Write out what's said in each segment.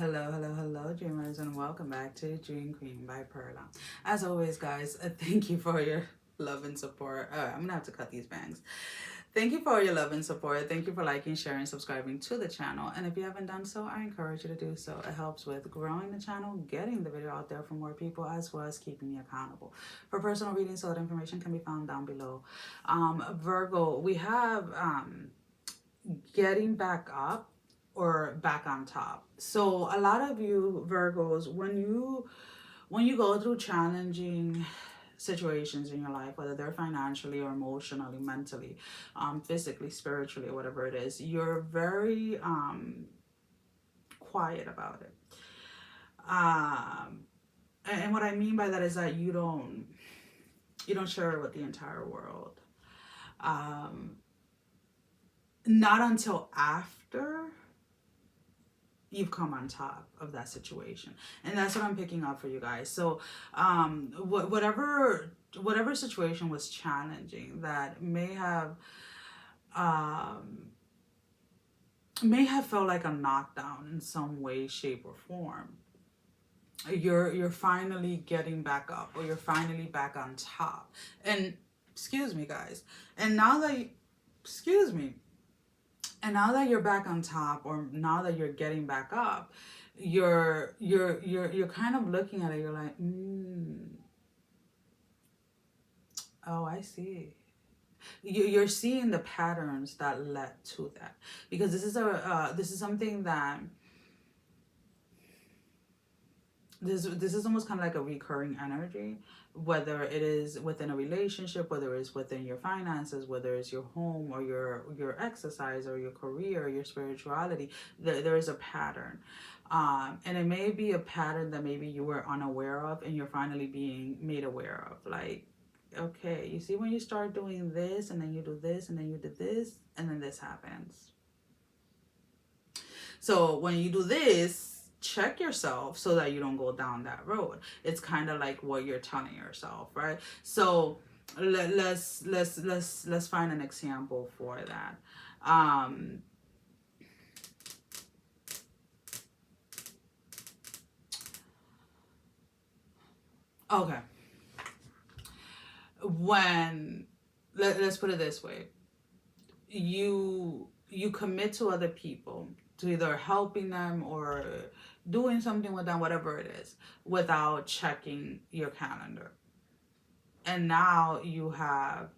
Hello, dreamers, and welcome back to Dream Queen by Perla. As always, guys, thank you for your love and support. I'm gonna have to cut these bangs. Thank you for your love and support. Thank you for liking, sharing, subscribing to the channel. And if you haven't done so, I encourage you to do so. It helps with growing the channel, getting the video out there for more people, as well as keeping me accountable. For personal readings, so that information can be found down below. Virgo, we have getting back up or back on top. So a lot of you Virgos, when you go through challenging situations in your life, whether they're financially or emotionally, mentally, physically, spiritually, or whatever it is, you're very quiet about it. And what I mean by that is that you don't share it with the entire world. Not until after you've come on top of that situation, and that's what I'm picking up for you guys. So whatever situation was challenging that may have felt like a knockdown in some way, shape, or form, you're finally getting back up, or you're finally back on top. And excuse me, guys, and now that excuse me and now that you're back on top, or now that you're getting back up, you're kind of looking at it. You're like, oh, I see. You're seeing the patterns that led to that, because this is something that this is almost kind of like a recurring energy, whether it is within a relationship, whether it's within your finances, whether it's your home, or your exercise, or your career, or your spirituality. There is a pattern, and it may be a pattern that maybe you were unaware of, and you're finally being made aware of. Like, okay, you see, when you start doing this, and then you do this, and then you did this, and then this happens. So when you do this, check yourself so that you don't go down that road. It's kind of like what you're telling yourself, right? So let's find an example for that. Okay. When let's put it this way. You commit to other people, to either helping them or doing something with them, whatever it is, without checking your calendar. And now you have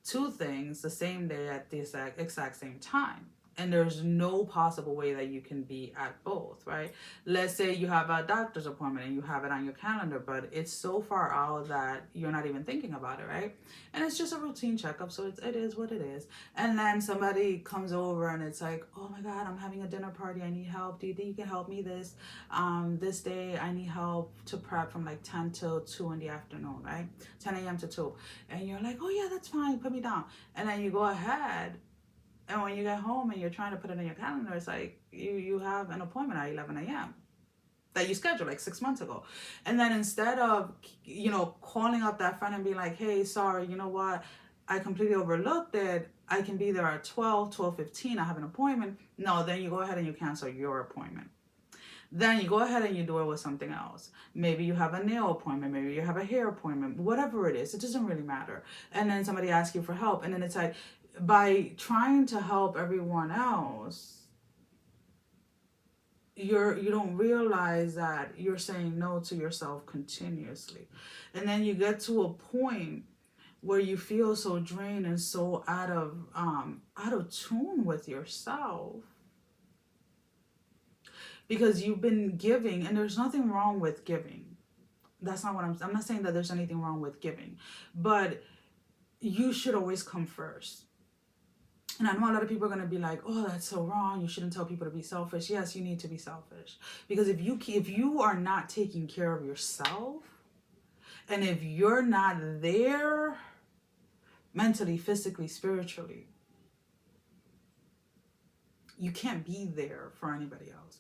two things the same day at the exact same time. And there's no possible way that you can be at both, right? Let's say you have a doctor's appointment and you have it on your calendar, but it's so far out that you're not even thinking about it, right? And it's just a routine checkup, so it is what it is. And then somebody comes over and it's like, oh my God, I'm having a dinner party. I need help. Do you think you can help me this day? I need help to prep from like 10 till 2 in the afternoon, right? 10 a.m. to 2. And you're like, oh yeah, that's fine. Put me down. And then you go ahead, and when you get home and you're trying to put it in your calendar, it's like you have an appointment at 11 a.m. that you scheduled like 6 months ago. And then instead of, calling up that friend and being like, hey, sorry, you know what? I completely overlooked it. I can be there at 12:15. I have an appointment. No, then you go ahead and you cancel your appointment. Then you go ahead and you do it with something else. Maybe you have a nail appointment. Maybe you have a hair appointment. Whatever it is, it doesn't really matter. And then somebody asks you for help. And then it's like, by trying to help everyone else, you don't realize that you're saying no to yourself continuously. And then you get to a point where you feel so drained and so out of tune with yourself, because you've been giving. And there's nothing wrong with giving. That's not what I'm not saying that there's anything wrong with giving, but you should always come first. And I know a lot of people are going to be like, oh, that's so wrong. You shouldn't tell people to be selfish. Yes, you need to be selfish. Because if you are not taking care of yourself, and if you're not there mentally, physically, spiritually, you can't be there for anybody else.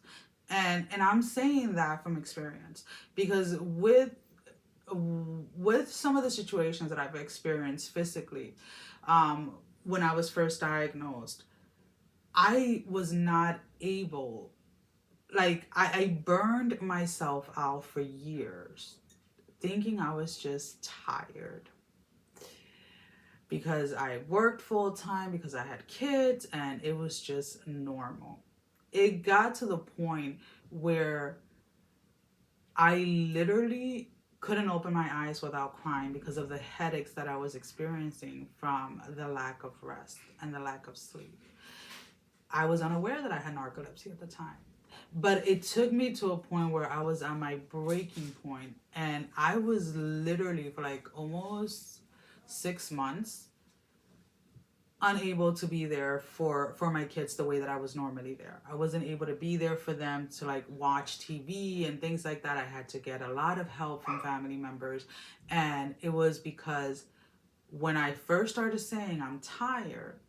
And I'm saying that from experience, because with some of the situations that I've experienced physically, when I was first diagnosed, I was not able, like I burned myself out for years thinking I was just tired because I worked full time, because I had kids, and it was just normal. It got to the point where I literally couldn't open my eyes without crying because of the headaches that I was experiencing from the lack of rest and the lack of sleep. I was unaware that I had narcolepsy at the time. But it took me to a point where I was at my breaking point, and I was literally for like almost 6 months unable to be there for my kids the way that I was normally there. I wasn't able to be there for them to like watch TV and things like that. I had to get a lot of help from family members, and it was because when I first started saying I'm tired,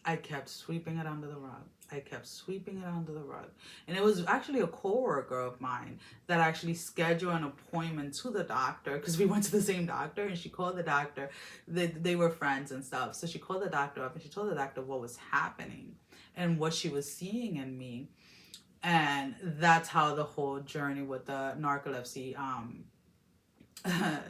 I kept sweeping it under the rug. I kept sweeping it under the rug. And it was actually a coworker of mine that actually scheduled an appointment to the doctor, because we went to the same doctor, and she called the doctor. They were friends and stuff. So she called the doctor up and she told the doctor what was happening and what she was seeing in me. And that's how the whole journey with the narcolepsy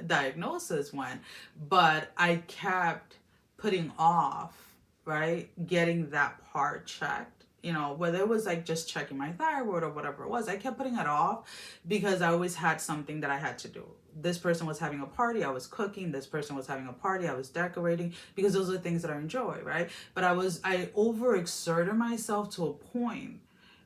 diagnosis went. But I kept putting off, right, getting that part checked. You know, whether it was like just checking my thyroid or whatever it was, I kept putting it off because I always had something that I had to do. This person was having a party, I was cooking. This person was having a party, I was decorating, because those are the things that I enjoy, right? But I overexerted myself to a point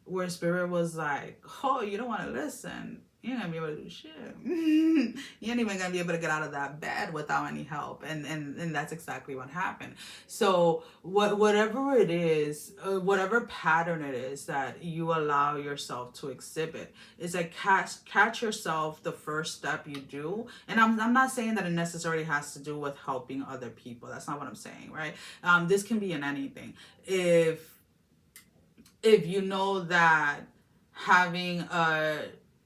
where spirit was like, oh, you don't want to listen. You're not gonna be able to do shit. You ain't even gonna be able to get out of that bed without any help. And that's exactly what happened. So whatever it is, whatever pattern it is that you allow yourself to exhibit, is like catch yourself the first step you do. And I'm not saying that it necessarily has to do with helping other people. That's not what I'm saying, right? This can be in anything. If you know that having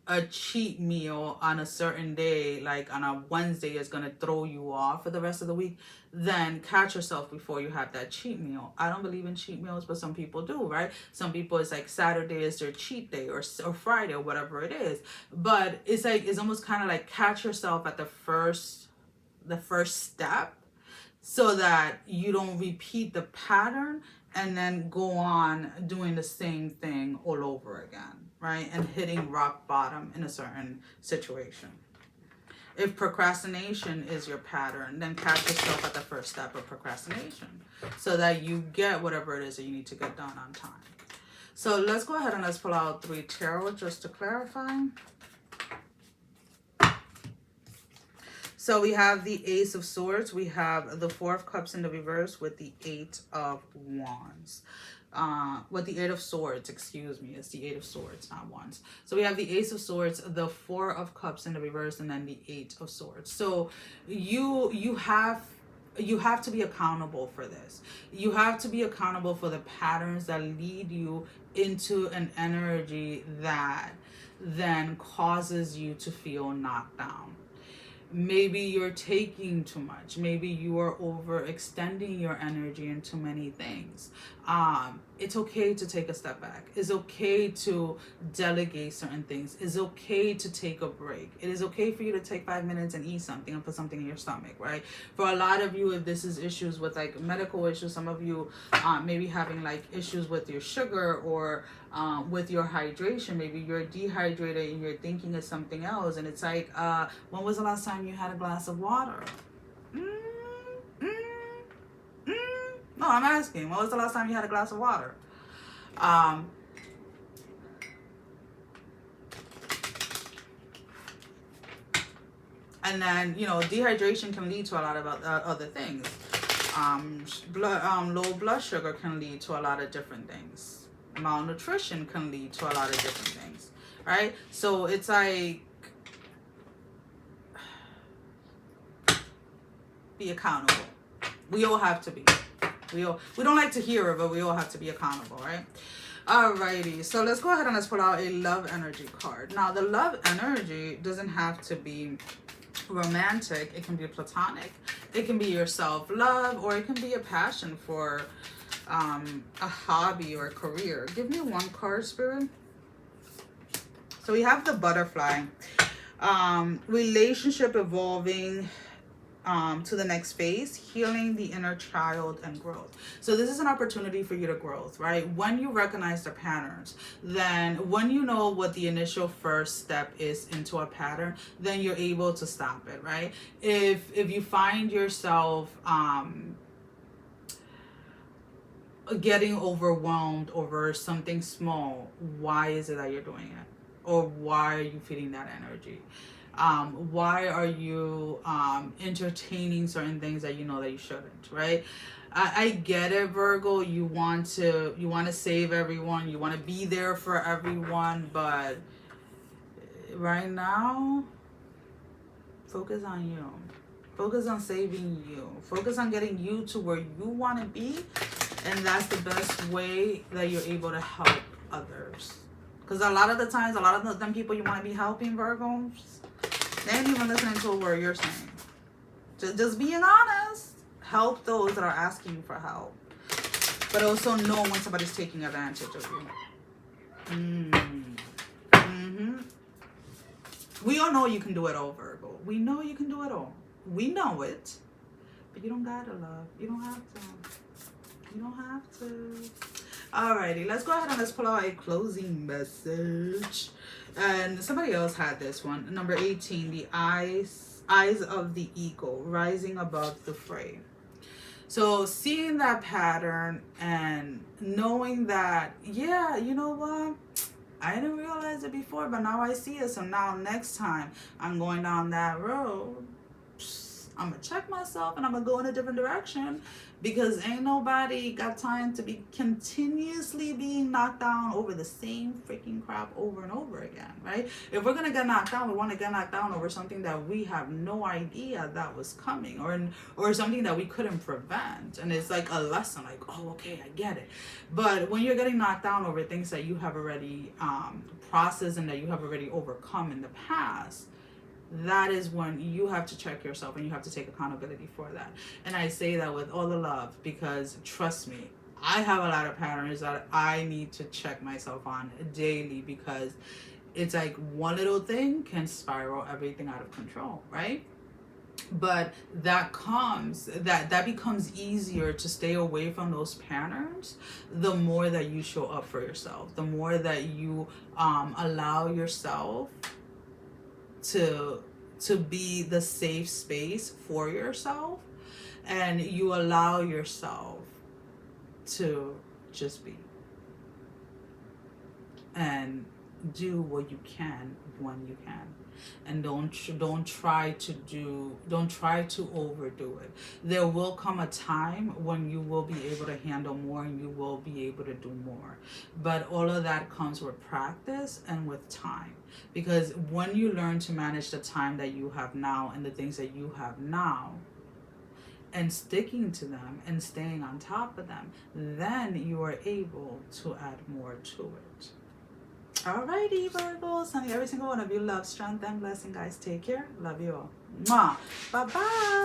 a cheat meal on a certain day, like on a Wednesday, is going to throw you off for the rest of the week, then catch yourself before you have that cheat meal. I don't believe in cheat meals, but some people do, right? Some people, it's like Saturday is their cheat day, or Friday, or whatever it is. But it's like, it's almost kind of like catch yourself at the first step, so that you don't repeat the pattern and then go on doing the same thing all over again, right? And hitting rock bottom in a certain situation. If procrastination is your pattern, then catch yourself at the first step of procrastination, so that you get whatever it is that you need to get done on time. So let's go ahead and let's pull out 3 tarot just to clarify. So we have the Ace of Swords. We have the 4 of Cups in the reverse with the 8 of Wands. With the 8 of Swords, excuse me. It's the 8 of Swords, not Wands. So we have the Ace of Swords, the 4 of Cups in the reverse, and then the 8 of Swords. So you have to be accountable for this. You have to be accountable for the patterns that lead you into an energy that then causes you to feel knocked down. Maybe you're taking too much. Maybe you are overextending your energy into many things. It's okay to take a step back. It's okay to delegate certain things. It's okay to take a break. It is okay for you to take 5 minutes and eat something and put something in your stomach, right? For a lot of you, if this is issues with like medical issues, some of you maybe having like issues with your sugar or with your hydration. Maybe you're dehydrated and you're thinking of something else, and it's like, when was the last time you had a glass of water? No, I'm asking, when was the last time you had a glass of water? And then, you know, dehydration can lead to a lot of other things. Low blood sugar can lead to a lot of different things. Malnutrition can lead to a lot of different things, right? So it's like, be accountable. We all have to be. We don't like to hear it, but we all have to be accountable, right? Alrighty, so let's go ahead and let's pull out a love energy card. Now, the love energy doesn't have to be romantic. It can be platonic. It can be your self-love, or it can be a passion for a hobby or a career. Give me one card, Spirit. So we have the butterfly. Relationship evolving to the next phase, healing the inner child and growth. So this is an opportunity for you to growth, right? When you recognize the patterns, then when you know what the initial first step is into a pattern, then you're able to stop it, right? If you find yourself getting overwhelmed over something small, why is it that you're doing it? Or why are you feeding that energy? Why are you entertaining certain things that you know that you shouldn't, right? I get it, Virgo. You want to save everyone. You want to be there for everyone, but right now, focus on you. Focus on saving you. Focus on getting you to where you want to be, and that's the best way that you're able to help others. Because a lot of the times, a lot of them people you want to be helping, Virgos, they ain't even listening to a word you're saying. Just being honest. Help those that are asking you for help. But also know when somebody's taking advantage of you. We all know you can do it all, Virgo. We know you can do it all. We know it. But you don't gotta, love. You don't have to. You don't have to. Alrighty, let's go ahead and let's pull out a closing message. And somebody else had this one. Number 18, the eyes of the eagle, rising above the fray. So seeing that pattern and knowing that, yeah, you know what? I didn't realize it before, but now I see it. So now next time I'm going down that road, I'm going to check myself and I'm going to go in a different direction, because ain't nobody got time to be continuously being knocked down over the same freaking crap over and over again, right? If we're going to get knocked down, we want to get knocked down over something that we have no idea that was coming, or something that we couldn't prevent. And it's like a lesson, like, oh, okay, I get it. But when you're getting knocked down over things that you have already processed and that you have already overcome in the past, that is when you have to check yourself and you have to take accountability for that. And I say that with all the love, because trust me, I have a lot of patterns that I need to check myself on daily, because it's like one little thing can spiral everything out of control, right? But that becomes easier to stay away from those patterns the more that you show up for yourself, the more that you allow yourself to be the safe space for yourself, and you allow yourself to just be and do what you can when you can, and don't try to overdo it. There will come a time when you will be able to handle more and you will be able to do more, but all of that comes with practice and with time. Because when you learn to manage the time that you have now and the things that you have now, and sticking to them and staying on top of them, then you are able to add more to it. Alrighty, Virgos, honey, every single one of you, love, strength, and blessing, guys. Take care. Love you all. Mwah. Bye-bye.